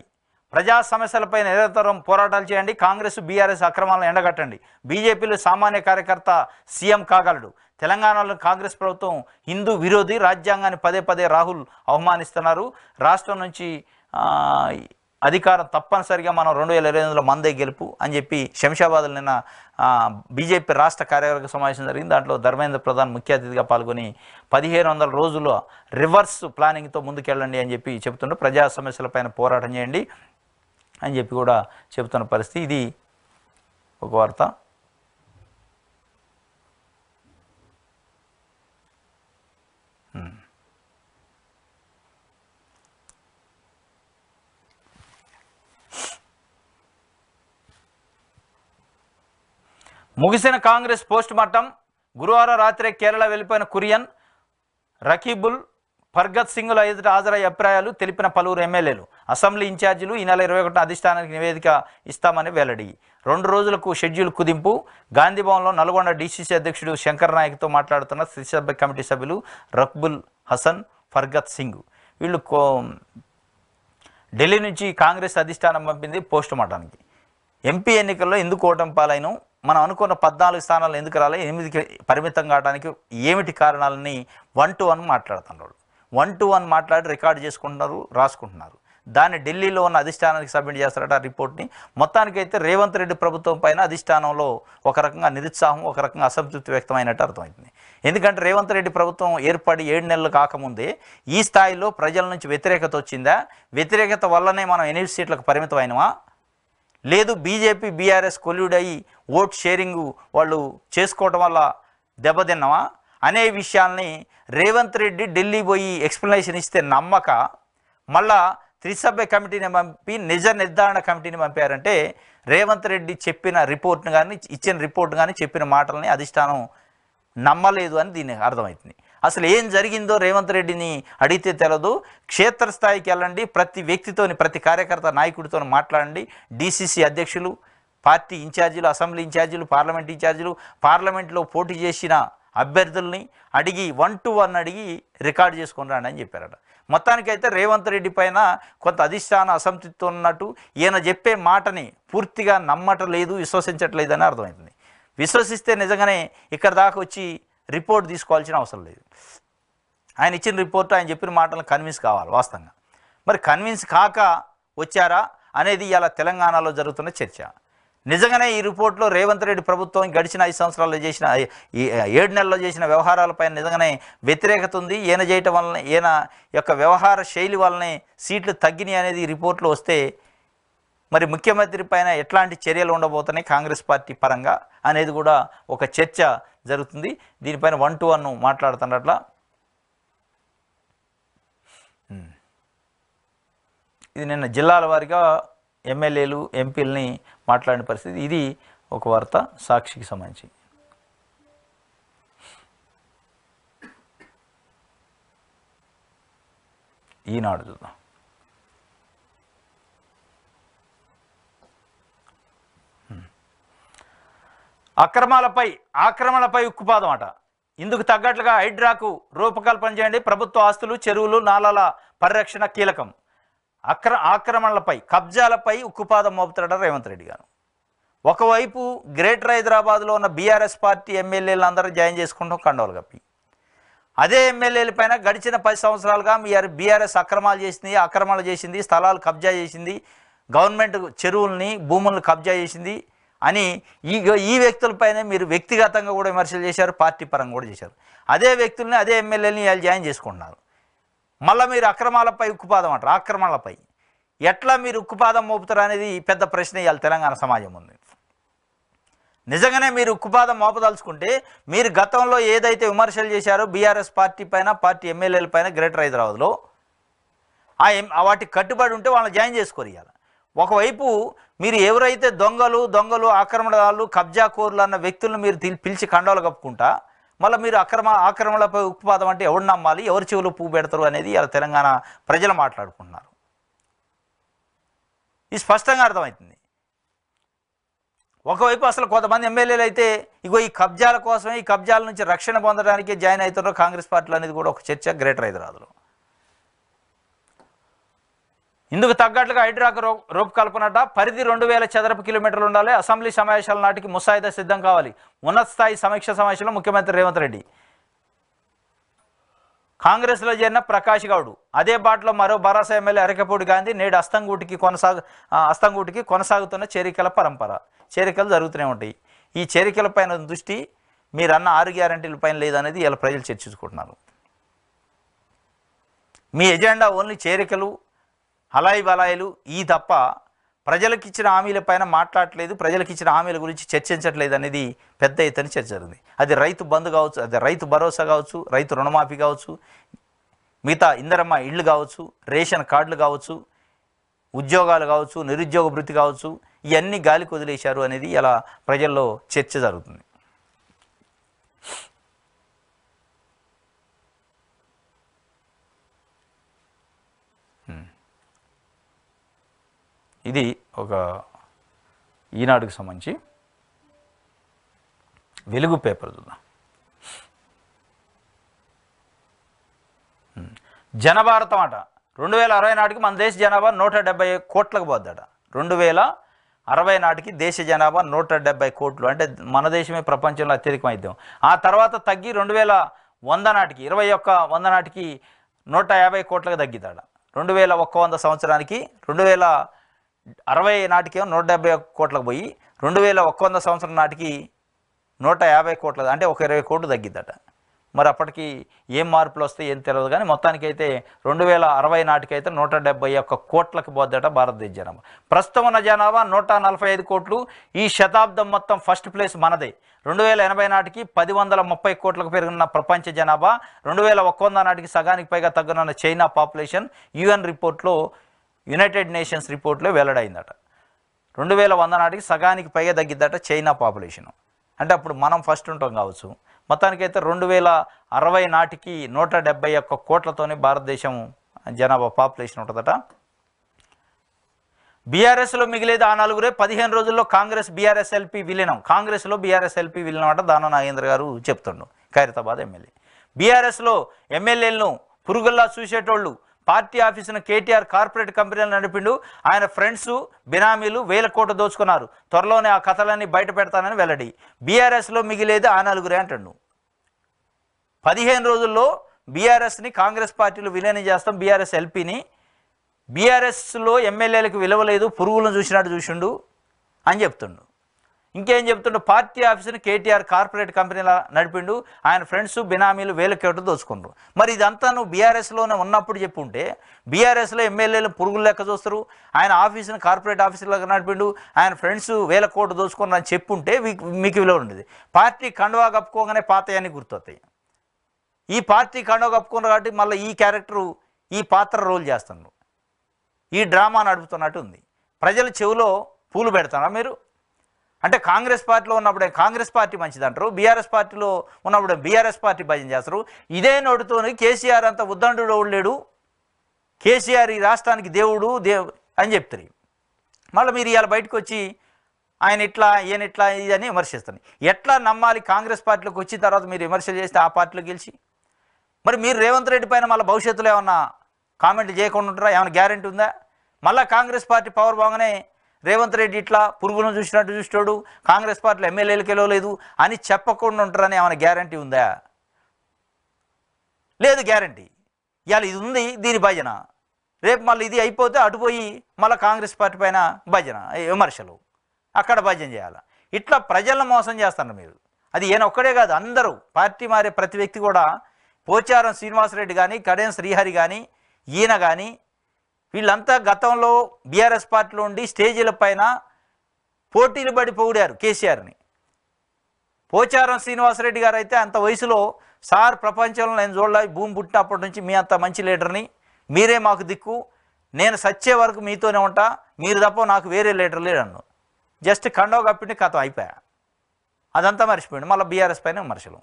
ప్రజా సమస్యలపై నిరంతరం పోరాటాలు చేయండి. కాంగ్రెస్, బీఆర్ఎస్ అక్రమాలను ఎండగట్టండి. బీజేపీలో సామాన్య కార్యకర్త సీఎం కాగలడు. తెలంగాణలో కాంగ్రెస్ ప్రభుత్వం హిందూ విరోధి. రాజ్యాంగాన్ని పదే రాహుల్ అవమానిస్తున్నారు. రాష్ట్రం నుంచి అధికారం తప్పనిసరిగా మనం 2028లో మందే గెలుపు అని చెప్పి శంషాబాద్లో నిన్న బీజేపీ రాష్ట్ర కార్యవర్గ సమావేశం జరిగింది. దాంట్లో ధర్మేంద్ర ప్రధాన్ ముఖ్య అతిథిగా పాల్గొని 1500 రోజులు రివర్స్ ప్లానింగ్తో ముందుకెళ్ళండి అని చెప్పి చెబుతుంటే ప్రజా సమస్యలపైన పోరాటం చేయండి అని చెప్పి కూడా చెబుతున్న పరిస్థితి. ఇది ఒక వార్త. ముగిసిన కాంగ్రెస్ పోస్ట్ మార్టం. గురువారం రాత్రే కేరళ వెళ్ళిపోయిన కురియన్, రకీబుల్, ఫర్గత్ సింగ్ల ఎదుట హాజరయ్యే అభిప్రాయాలు తెలిపిన పలువురు ఎమ్మెల్యేలు. అసెంబ్లీ ఇన్ఛార్జీలు ఈ నెల 21న అధిష్టానానికి నివేదిక ఇస్తామని వెల్లడి. 2 రోజులకు షెడ్యూల్ కుదింపు. గాంధీభవన్లో నల్గొండ డీసీసీ అధ్యక్షుడు శంకర్ నాయక్తో మాట్లాడుతున్న త్రిసభ్య కమిటీ సభ్యులు రక్బుల్ హసన్, ఫర్గత్ సింగ్. వీళ్ళు ఢిల్లీ నుంచి కాంగ్రెస్ అధిష్టానం పంపింది పోస్ట్ మార్టానికి. ఎంపీ ఎన్నికల్లో ఎందుకు ఓటమి పాలైన, మనం అనుకున్న 14 స్థానాలు ఎందుకు రాలే, 8కి పరిమితం కావడానికి ఏమిటి కారణాలని 1 to 1 మాట్లాడుతున్నారు. 1 to 1 మాట్లాడి రికార్డు చేసుకుంటున్నారు, రాసుకుంటున్నారు. దాన్ని ఢిల్లీలో ఉన్న అధిష్టానానికి సబ్మిట్ చేస్తారట ఆ రిపోర్ట్ని. మొత్తానికైతే రేవంత్ రెడ్డి ప్రభుత్వం పైన అధిష్టానంలో ఒక రకంగా నిరుత్సాహం, ఒక రకంగా అసంతృప్తి వ్యక్తమైనట్టు అర్థమవుతుంది. ఎందుకంటే రేవంత్ రెడ్డి ప్రభుత్వం ఏర్పడి 7 నెలలు కాకముందే ఈ స్థాయిలో ప్రజల నుంచి వ్యతిరేకత వచ్చిందా, వ్యతిరేకత వల్లనే మనం 8 సీట్లకు పరిమితం అయినవా, లేదు బీజేపీ బీఆర్ఎస్ కొల్యూడయి ఓట్ షేరింగ్ వాళ్ళు చేసుకోవడం వల్ల దెబ్బతిన్నావా అనే విషయాల్ని రేవంత్ రెడ్డి ఢిల్లీ పోయి ఎక్స్ప్లెనేషన్ ఇస్తే నమ్మక మళ్ళా త్రిసభ్య కమిటీని పంపి నిజ నిర్ధారణ కమిటీని పంపారంటే రేవంత్ రెడ్డి చెప్పిన రిపోర్ట్ను కానీ ఇచ్చిన రిపోర్ట్ కానీ చెప్పిన మాటలని అధిష్టానం నమ్మలేదు అని దీనికి అర్థమవుతుంది. అసలు ఏం జరిగిందో రేవంత్ రెడ్డిని అడిగితే తెలదు. క్షేత్రస్థాయికి వెళ్ళండి, ప్రతి వ్యక్తితోని ప్రతి కార్యకర్త నాయకుడితో మాట్లాడండి. డీసీసీ అధ్యక్షులు, పార్టీ ఇన్ఛార్జీలు, అసెంబ్లీ ఇన్ఛార్జీలు, పార్లమెంట్ ఇన్ఛార్జీలు, పార్లమెంట్లో పోటీ చేసిన అభ్యర్థుల్ని అడిగి 1 to 1 అడిగి రికార్డు చేసుకొని రండి అని చెప్పారట. మొత్తానికైతే రేవంత్ రెడ్డి పైన కొంత అధిష్టాన అసంతృప్తి ఉన్నట్టు, ఈయన చెప్పే మాటని పూర్తిగా నమ్మటలేదు, విశ్వసించట్లేదు అని అర్థమవుతుంది. విశ్వసిస్తే నిజంగానే ఇక్కడ దాకా వచ్చి రిపోర్ట్ తీసుకోవాల్సిన అవసరం లేదు. ఆయన ఇచ్చిన రిపోర్ట్, ఆయన చెప్పిన మాటలను కన్విన్స్ కావాలి వాస్తవంగా. మరి కన్విన్స్ కాక వచ్చారా అనేది ఇలా తెలంగాణలో జరుగుతున్న చర్చ. నిజంగానే ఈ రిపోర్ట్లో రేవంత్ రెడ్డి ప్రభుత్వం గడిచిన 5 సంవత్సరాల్లో చేసిన 7 నెలల్లో చేసిన వ్యవహారాలపైన నిజంగానే వ్యతిరేకత ఉంది. ఈయన చేయటం వలన, ఈయన యొక్క వ్యవహార శైలి వల్లనే సీట్లు తగ్గినాయి అనేది ఈ రిపోర్ట్లో వస్తే మరి ముఖ్యమంత్రి పైన ఎట్లాంటి చర్యలు ఉండబోతున్నాయి కాంగ్రెస్ పార్టీ పరంగా అనేది కూడా ఒక చర్చ జరుగుతుంది. దీనిపైన 1 to 1 మాట్లాడుతున్నట్ల. ఇది నిన్న జిల్లాల వారీగా ఎమ్మెల్యేలు ఎంపీలని మాట్లాడిన పరిస్థితి. ఇది ఒక వార్త సాక్షికి సంబంధించి. ఈనాడు చూద్దాం. ఆక్రమణలపై ఉక్కుపాదం అట. ఇందుకు తగ్గట్లుగా హైడ్రాకు రూపకల్పన చేయండి. ప్రభుత్వ ఆస్తులు, చెరువులు, నాలాల పరిరక్షణ కీలకం. ఆక్రమణలపై, కబ్జాలపై ఉక్కుపాదం మోపుతాడ రేవంత్ రెడ్డి గారు. ఒకవైపు గ్రేటర్ హైదరాబాద్లో ఉన్న బీఆర్ఎస్ పార్టీ ఎమ్మెల్యేలు అందరూ జాయిన్ చేసుకుంటాం కండోలు కప్పి, అదే ఎమ్మెల్యేల పైన గడిచిన 10 సంవత్సరాలుగా బీఆర్ఎస్ అక్రమాలు చేసింది, స్థలాలు కబ్జా చేసింది, గవర్నమెంట్ చెరువుల్ని, భూములను కబ్జా చేసింది అని ఈ వ్యక్తులపైనే మీరు వ్యక్తిగతంగా కూడా విమర్శలు చేశారు, పార్టీ పరంగా కూడా చేశారు. అదే వ్యక్తుల్ని, అదే ఎమ్మెల్యేలని వాళ్ళు జాయిన్ చేసుకుంటున్నారు. మళ్ళీ మీరు అక్రమాలపై ఉక్కుపాదం అంటారు. ఆక్రమణలపై ఎట్లా మీరు ఉక్కుపాదం మోపుతారు అనేది పెద్ద ప్రశ్న ఇవాళ తెలంగాణ సమాజం ఉంది. నిజంగానే మీరు ఉక్కుపాదం మోపదలుచుకుంటే మీరు గతంలో ఏదైతే విమర్శలు చేశారో బీఆర్ఎస్ పార్టీ పైన, పార్టీ ఎమ్మెల్యేల పైన గ్రేటర్ హైదరాబాద్లో వాటికి కట్టుబడి ఉంటే వాళ్ళని జాయిన్ చేసుకోరు. ఇవాళ ఒకవైపు మీరు ఎవరైతే దొంగలు ఆక్రమణదారులు, కబ్జాకోరులు అన్న వ్యక్తులను మీరు పిలిచి కండోలు కప్పుకుంటా మళ్ళీ మీరు ఆక్రమణలపై ఉక్కుపాదం అంటే ఎవరు నమ్మాలి, ఎవరి చెవులు పువ్వు పెడతారు అనేది ఇలా తెలంగాణ ప్రజలు మాట్లాడుకుంటున్నారు. ఇది స్పష్టంగా అర్థమవుతుంది. ఒకవైపు అసలు కొంతమంది ఎమ్మెల్యేలు అయితే ఈ కబ్జాల కోసమే, ఈ కబ్జాల నుంచి రక్షణ పొందడానికి జాయిన్ అవుతారో కాంగ్రెస్ పార్టీలు అనేది కూడా ఒక చర్చ గ్రేటర్ హైదరాబాద్లో. ఇందుకు తగ్గట్లుగా హైడ్రాకు రూపకల్పనట. పరిధి 2000 చదరపు కిలోమీటర్లు ఉండాలి. అసెంబ్లీ సమావేశాల నాటికి ముసాయిదా సిద్ధం కావాలి. ఉన్నత స్థాయి సమీక్ష సమావేశంలో ముఖ్యమంత్రి రేవంత్ రెడ్డి. కాంగ్రెస్లో చేరిన ప్రకాష్ గౌడ్ అదే బాటలో మరో భరోసా ఎమ్మెల్యే అరకపూడి గాంధీ నేడు అస్తంగూటికి కొనసాగుతున్న చేరికల పరంపర. చేరికలు జరుగుతూనే ఉంటాయి. ఈ చేరికల పైన దృష్టి మీరన్న 6 గ్యారంటీల పైన లేదనేది ఇలా ప్రజలు చర్చించుకుంటున్నారు. మీ ఎజెండా ఓన్లీ చేరికలు, హలాయి బలాయిలు ఈ తప్ప ప్రజలకు ఇచ్చిన హామీల పైన మాట్లాడట్లేదు, ప్రజలకు ఇచ్చిన హామీల గురించి చర్చించట్లేదు అనేది పెద్ద ఎత్తున చర్చ జరిగింది. అది రైతు బంధు కావచ్చు, అది రైతు భరోసా కావచ్చు, రైతు రుణమాఫీ కావచ్చు, మిగతా ఇందరమ్మ ఇళ్ళు కావచ్చు, రేషన్ కార్డులు కావచ్చు, ఉద్యోగాలు కావచ్చు, నిరుద్యోగ భృతి కావచ్చు, ఇవన్నీ గాలికి వదిలేశారు అనేది ఇలా ప్రజల్లో చర్చ జరుగుతుంది. ఇది ఒక ఈనాడుకి సంబంధించి వెలుగు పేపర్ చూద్దాం. జనభారతం అట. 2060 నాటికి మన దేశ జనాభా 170 కోట్లకు పోద్దట. 2060 నాటికి దేశ జనాభా 170 కోట్లు, అంటే మన దేశమే ప్రపంచంలో అత్యధికమైద్దాం. ఆ తర్వాత తగ్గి 2100 నాటికి 2100 నాటికి 150 కోట్లకు తగ్గిద్దాడ. 2100 సంవత్సరానికి 2060 నాటికి 170 కోట్లకు పోయి 2100 సంవత్సరం నాటికి 150 కోట్ల, అంటే ఒక 20 కోట్లు తగ్గిద్దట. మరి అప్పటికి ఏం మార్పులు వస్తాయి ఏం తెలియదు, కానీ మొత్తానికైతే 2060 నాటికైతే 171 కోట్లకు పోద్దట భారతదేశ జనాభా. ప్రస్తుతం ఉన్న జనాభా 145 కోట్లు. ఈ శతాబ్దం మొత్తం ఫస్ట్ ప్లేస్ మనదే. 2080 నాటికి 1030 కోట్లకు పెరిగిన ప్రపంచ జనాభా, 2100 నాటికి సగానికి పైగా తగ్గనున్న చైనా పాపులేషన్. యుఎన్ రిపోర్ట్లో యునైటెడ్ నేషన్స్ రిపోర్ట్లో వెల్లడైందట. 2100 నాటికి సగానికి పైగా తగ్గిద్దట చైనా పాపులేషను. అంటే అప్పుడు మనం ఫస్ట్ ఉంటాం కావచ్చు. మొత్తానికైతే 2060 నాటికి 171 కోట్లతోనే భారతదేశం జనాభా పాపులేషన్ ఉంటుందట. బీఆర్ఎస్లో మిగిలేది ఆ నలుగురే. 15 రోజుల్లో కాంగ్రెస్ బీఆర్ఎస్ ఎల్పీ విలీనం. కాంగ్రెస్లో బీఆర్ఎస్ ఎల్పీ విలీనం అంట దానం నాగేంద్ర గారు చెప్తుండు, ఖైరతాబాద్ ఎమ్మెల్యే. బీఆర్ఎస్లో ఎమ్మెల్యేలను పురుగుల్లా చూసేటోళ్ళు. పార్టీ ఆఫీసును కేటీఆర్ కార్పొరేట్ కంపెనీలు నడిపిండు. ఆయన ఫ్రెండ్స్ బినామీలు 1000 కోట్లు దోచుకున్నారు. త్వరలోనే ఆ కథలన్నీ బయట పెడతానని వెల్లడి. బీఆర్ఎస్లో మిగిలేది ఆ నలుగురే అంటుండు. 15 రోజుల్లో బీఆర్ఎస్ని కాంగ్రెస్ పార్టీలో విలీనం చేస్తాం, బీఆర్ఎస్ ఎల్పీని. బీఆర్ఎస్లో ఎమ్మెల్యేలకు విలువ లేదు, పురుగులను చూసినట్టు చూసిండు అని చెప్తుండు. ఇంకేం చెప్తుండు, పార్టీ ఆఫీసుని కేటీఆర్ కార్పొరేట్ కంపెనీలా నడిపిండు. ఆయన ఫ్రెండ్స్ బినామీలు 1000 కోట్లు దోచుకుంటారు. మరి ఇదంతా నువ్వు బీఆర్ఎస్లోనే ఉన్నప్పుడు చెప్పుంటే బీఆర్ఎస్లో ఎమ్మెల్యేలు పురుగులు లెక్క చూస్తారు, ఆయన ఆఫీసుని కార్పొరేట్ ఆఫీసులాగా నడిపిండు, ఆయన ఫ్రెండ్స్ 1000 కోట్లు దోచుకున్నారు అని చెప్పుంటే మీకు విలువ ఉండేది. పార్టీ కండువా కప్పుకోగానే పాతయాన్ని గుర్తొస్తాయి. ఈ పార్టీ కండువా కప్పుకున్నారు కాబట్టి మళ్ళీ ఈ క్యారెక్టరు ఈ పాత్ర రోల్ చేస్తున్నారు, ఈ డ్రామా నడుపుతున్నట్టు ఉంది. ప్రజల చెవిలో పూలు పెడతారా మీరు? అంటే కాంగ్రెస్ పార్టీలో ఉన్నప్పుడే కాంగ్రెస్ పార్టీ మంచిదంటారు, బీఆర్ఎస్ పార్టీలో ఉన్నప్పుడే బీఆర్ఎస్ పార్టీ భజన చేస్తారు. ఇదే నోటితోని కేసీఆర్ అంత ఉద్దండు లేడు, కేసీఆర్ ఈ రాష్ట్రానికి దేవుడు అని చెప్తారు. మళ్ళీ మీరు ఇవాళ బయటకు వచ్చి ఆయన ఇట్లా ఈయన ఇట్లా ఇదని విమర్శిస్తారు. ఎట్లా నమ్మాలి? కాంగ్రెస్ పార్టీలోకి వచ్చిన తర్వాత మీరు విమర్శలు చేస్తే ఆ పార్టీలో గెలిచి మరి మీరు రేవంత్ రెడ్డి పైన మళ్ళీ భవిష్యత్తులో ఏమన్నా కామెంట్ చేయకుండా ఉంటారా? ఏమైనా గ్యారెంటీ ఉందా? మళ్ళీ కాంగ్రెస్ పార్టీ పవర్ బాగానే రేవంత్ రెడ్డి ఇట్లా పురుగులను చూసినట్టు చూస్తాడు, కాంగ్రెస్ పార్టీలో ఎమ్మెల్యేలకు వెళ్ళలేదు అని చెప్పకుండా ఉంటారని ఏమైనా గ్యారంటీ ఉందా? లేదు గ్యారంటీ. ఇవాళ ఇది ఉంది, దీని భజన. రేపు మళ్ళీ ఇది అయిపోతే అటుపోయి మళ్ళీ కాంగ్రెస్ పార్టీ పైన భజన, విమర్శలు, అక్కడ భజన చేయాలి. ఇట్లా ప్రజలను మోసం చేస్తున్నారు మీరు. అది ఈయన ఒక్కడే కాదు, అందరూ పార్టీ మారే ప్రతి వ్యక్తి కూడా. పోచారం శ్రీనివాసరెడ్డి కానీ, కడియం శ్రీహరి కానీ, ఈయన కానీ వీళ్ళంతా గతంలో బీఆర్ఎస్ పార్టీలో ఉండి స్టేజీల పైన పోటీలు పడి పొగిడారు కేసీఆర్ని. పోచారం శ్రీనివాసరెడ్డి గారు అయితే అంత వయసులో సార్ ప్రపంచంలో నేను చూడలే, భూమి పుట్టినప్పటి నుంచి మీ అంత మంచి లీడర్ని, మీరే మాకు దిక్కు, నేను సచ్చే వరకు మీతోనే ఉంటా, మీరు తప్ప నాకు వేరే లీడర్ లేడన్ను. జస్ట్ కండవ కప్పిండి కథం అయిపోయా. అదంతా మర్చిపోయింది. మళ్ళీ బీఆర్ఎస్ పైన విమర్శలు.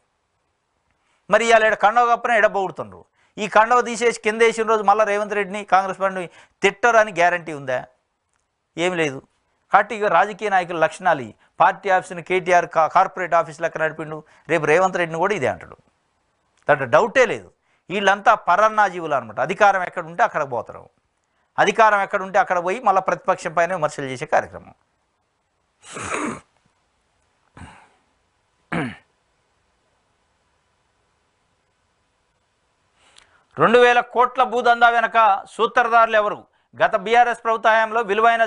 మరి ఇవాళ కండవ కప్పనే ఎడబొగుడుతుండ్రు. ఈ కండవ తీసేసి కింద వేసిన రోజు మళ్ళీ రేవంత్ రెడ్డిని కాంగ్రెస్ పార్టీని తిట్టరని గ్యారంటీ ఉందా? ఏమి లేదు. కాబట్టి ఇక రాజకీయ నాయకుల లక్షణాలు. పార్టీ ఆఫీసుని కేటీఆర్ కార్పొరేట్ ఆఫీస్ లెక్క నడిపిండు, రేపు రేవంత్ రెడ్డిని కూడా ఇదే అంటాడు. దాంట్లో డౌటే లేదు. వీళ్ళంతా పరన్నాజీవులు అనమాట. అధికారం ఎక్కడ ఉంటే అక్కడ పోతారు, అధికారం ఎక్కడ ఉంటే అక్కడ పోయి మళ్ళీ ప్రతిపక్షం పైన విమర్శలు చేసే కార్యక్రమం. 2000 కోట్ల భూదందా వెనక సూత్రధారులు ఎవరు? గత బీఆర్ఎస్ ప్రభుత్వ హయాంలో విలువైన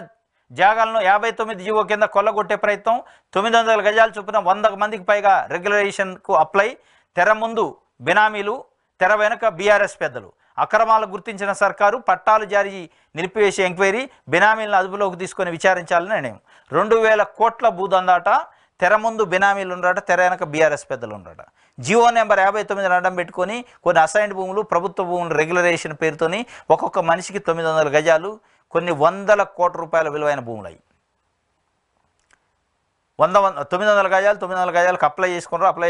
జాగాలను 59 జీవో కింద కొల్లగొట్టే ప్రయత్నం. 900 గజాలు చొప్పున 100 మందికి పైగా రెగ్యులేషన్కు అప్లై. తెర ముందు బినామీలు, తెర వెనుక బీఆర్ఎస్ పెద్దలు. అక్రమాలు గుర్తించిన సర్కారు పట్టాలు జారీ నిలిపివేసే ఎంక్వైరీ. బినామీలను అదుపులోకి తీసుకొని విచారించాలని నిర్ణయం. 2000 కోట్ల భూదందాట. తెర ముందు బినామీలు ఉన్నారట, తెర వెనక బీఆర్ఎస్ పెద్దలు ఉన్నారట. జియో నెంబర్ 59 అడ్డం పెట్టుకొని కొన్ని అసైన్డ్ భూములు, ప్రభుత్వ భూములు రెగ్యులరేషన్ పేరుతోని ఒక్కొక్క మనిషికి 900 గజాలు, కొన్ని 100 కోట్ల రూపాయల విలువైన భూములు అయ్యి 900 గజాలు 900 గజాలకు అప్లై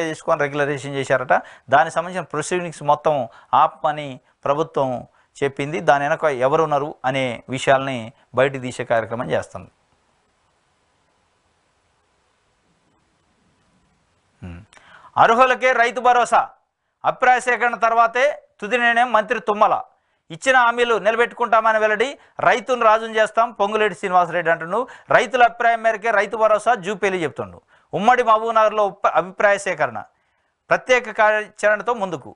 చేసుకొని రెగ్యులరేషన్ చేశారట. దానికి సంబంధించిన ప్రొసీడింగ్స్ మొత్తం ఆపమని ప్రభుత్వం చెప్పింది. దాని వెనక ఎవరున్నారు అనే విషయాల్ని బయట తీసే కార్యక్రమం చేస్తుంది. అర్హులకే రైతు భరోసా. అభిప్రాయ సేకరణ తర్వాతే తుది నిర్ణయం. మంత్రి తుమ్మల ఇచ్చిన హామీలు నిలబెట్టుకుంటామని వెల్లడి. రైతును రాజును చేస్తాం పొంగులేటి శ్రీనివాసరెడ్డి అంటున్నాడు. రైతుల అభిప్రాయం మేరకే రైతు భరోసా జూపేలి చెప్తుండు. ఉమ్మడి మహబూబ్నగర్లో అభిప్రాయ సేకరణ, ప్రత్యేక కార్యాచరణతో ముందుకు.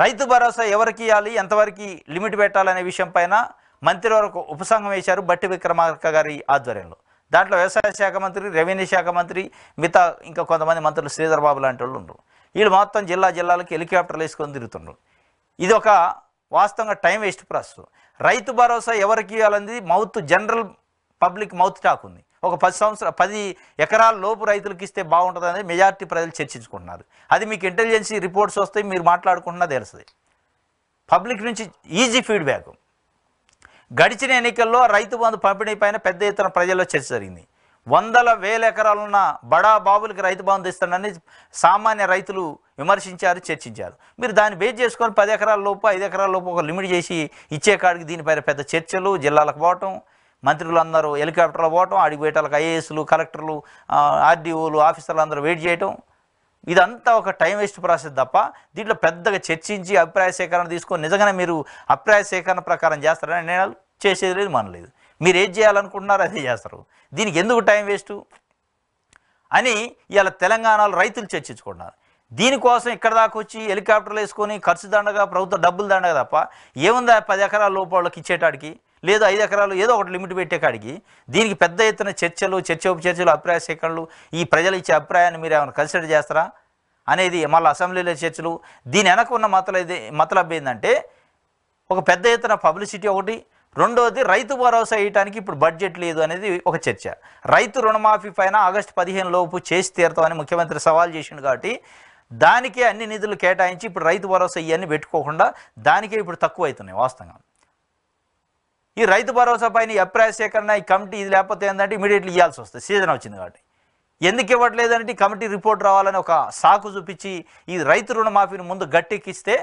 రైతు భరోసా ఎవరికి ఇవ్వాలి, ఎంతవరకు లిమిట్ పెట్టాలనే విషయం పైన మంత్రివర్గ ఉపసంఘం వేశారు బట్టి విక్రమార్క గారి ఆధ్వర్యంలో. దాంట్లో వ్యవసాయ శాఖ మంత్రి, రెవెన్యూ శాఖ మంత్రి, మిగతా ఇంకా కొంతమంది మంత్రులు, శ్రీధర్ బాబు లాంటి వాళ్ళు ఉన్నారు. వీళ్ళు మొత్తం జిల్లాలకు హెలికాప్టర్లు వేసుకొని తిరుగుతున్నారు. ఇది ఒక వాస్తవంగా time waste process. Rythu Bharosa ఎవరికి ఇవ్వాలనేది జనరల్ పబ్లిక్ మౌత్ టాక్ ఉంది. ఒక 10 ఎకరాల లోపు రైతులకు ఇస్తే బాగుంటుంది అనేది మెజారిటీ ప్రజలు చర్చించుకుంటున్నారు. అది మీకు ఇంటెలిజెన్సీ రిపోర్ట్స్ వస్తాయి, మీరు మాట్లాడుకుంటున్నా తెలుస్తుంది. పబ్లిక్ నుంచి ఈజీ ఫీడ్బ్యాక్. గడిచిన ఎన్నికల్లో రైతు బంధు పంపిణీ పైన పెద్ద ఎత్తున ప్రజల్లో చర్చ జరిగింది. వందల వేల ఎకరాలున్న బడా బాబులకి రైతు బంధు ఇస్తానని సామాన్య రైతులు విమర్శించారు, చర్చించారు. మీరు దాన్ని బేస్ చేసుకొని 10 ఎకరాల లోపు 5 ఎకరాల లోపు ఒక లిమిట్ చేసి ఇచ్చే కాడికి దీనిపైన పెద్ద చర్చలు, జిల్లాలకు పోవటం, మంత్రులందరూ హెలికాప్టర్లో పోవటం, అడిగి పోయేటాలకు ఐఏఎస్లు, కలెక్టర్లు, ఆర్డీఓలు, ఆఫీసర్లు అందరూ వెయిట్ చేయటం, ఇదంతా ఒక టైం వేస్ట్ ప్రాసెస్ తప్ప దీంట్లో పెద్దగా చర్చించి అభిప్రాయ సేకరణ తీసుకొని నిజంగానే మీరు అభిప్రాయ సేకరణ ప్రకారం చేస్తారని నేను చేసేది లేదు, మనలేదు. మీరు ఏది చేయాలనుకుంటున్నారో అదే చేస్తారు. దీనికి ఎందుకు టైం వేస్టు అని ఇవాళ తెలంగాణలో రైతులు చర్చించుకుంటున్నారు. దీనికోసం ఇక్కడ దాకా వచ్చి హెలికాప్టర్లు వేసుకొని ఖర్చు దండగా, ప్రభుత్వ డబ్బులు దండగా తప్ప ఏముందా 10 ఎకరాల లోపు వాళ్ళకి ఇచ్చేటాడికి, లేదు 5 ఎకరాలు ఏదో ఒకటి లిమిట్ పెట్టే కాడికి దీనికి పెద్ద ఎత్తున చర్చలు, చర్చలు, అభిప్రాయ సేకరణలు, ఈ ప్రజలు ఇచ్చే అభిప్రాయాన్ని మీరు ఏమైనా కన్సిడర్ చేస్తారా అనేది మళ్ళీ అసెంబ్లీలో చర్చలు. దీని వెనక ఉన్న మతలబ్ ఏంటంటే ఒక పెద్ద ఎత్తున పబ్లిసిటీ ఒకటి, రెండోది రైతు భరోసా వేయడానికి ఇప్పుడు బడ్జెట్ లేదు అనేది ఒక చర్చ. రైతు రుణమాఫీ పైన ఆగస్టు 15 లోపు చేసి తీరుతామని ముఖ్యమంత్రి సవాల్ చేసిండు కాబట్టి దానికే అన్ని నిధులు కేటాయించి ఇప్పుడు రైతు భరోసా ఇవన్నీ పెట్టుకోకుండా దానికే ఇప్పుడు తక్కువ అవుతున్నాయి వాస్తవంగా. ఈ రైతు భరోసా పైన ఈ అభిప్రాయ సేకరణ, ఈ కమిటీ ఇది లేకపోతే ఏంటంటే ఇమీడియట్లీ ఇవ్వాల్సి వస్తుంది, సీజన్ వచ్చింది కాబట్టి. ఎందుకు ఇవ్వట్లేదంటే కమిటీ రిపోర్ట్ రావాలని ఒక సాకు చూపించి ఈ రైతు రుణమాఫీని ముందు గట్టెక్కిస్తే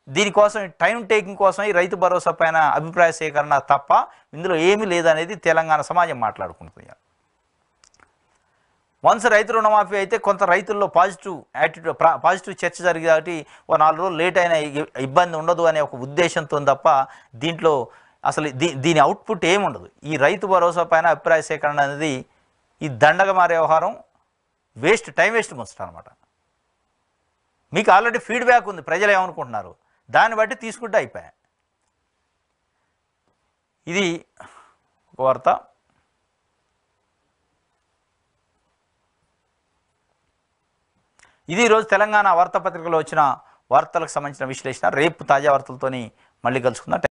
దీనికోసం టైం టేకింగ్ కోసం ఈ రైతు భరోసా పైన అభిప్రాయ సేకరణ తప్ప ఇందులో ఏమీ లేదనేది తెలంగాణ సమాజం మాట్లాడుకుంటుంది. వన్స్ రైతు రుణమాఫీ అయితే కొంత రైతుల్లో పాజిటివ్ చర్చ జరిగి కాబట్టి ఓ 4 రోజులు లేట్ అయినా ఇబ్బంది ఉండదు అనే ఒక ఉద్దేశంతో తప్ప దీంట్లో అసలు దీని అవుట్పుట్ ఏముండదు. ఈ రైతు భరోసా పైన అభిప్రాయ సేకరణ అనేది ఈ దండగా మారే వ్యవహారం, వేస్ట్, టైం వేస్ట్ ముచ్చట అనమాట. మీకు ఆల్రెడీ ఫీడ్బ్యాక్ ఉంది, ప్రజలు ఏమనుకుంటున్నారు దాన్ని బట్టి తీసుకుంటే అయిపోయా. ఇది ఒక వార్త. ఇది ఈరోజు తెలంగాణ వార్తాపత్రికలో వచ్చిన వార్తలకు సంబంధించిన విశ్లేషణ. రేపు తాజా వార్తలతోని మళ్ళీ కలుసుకుందాం.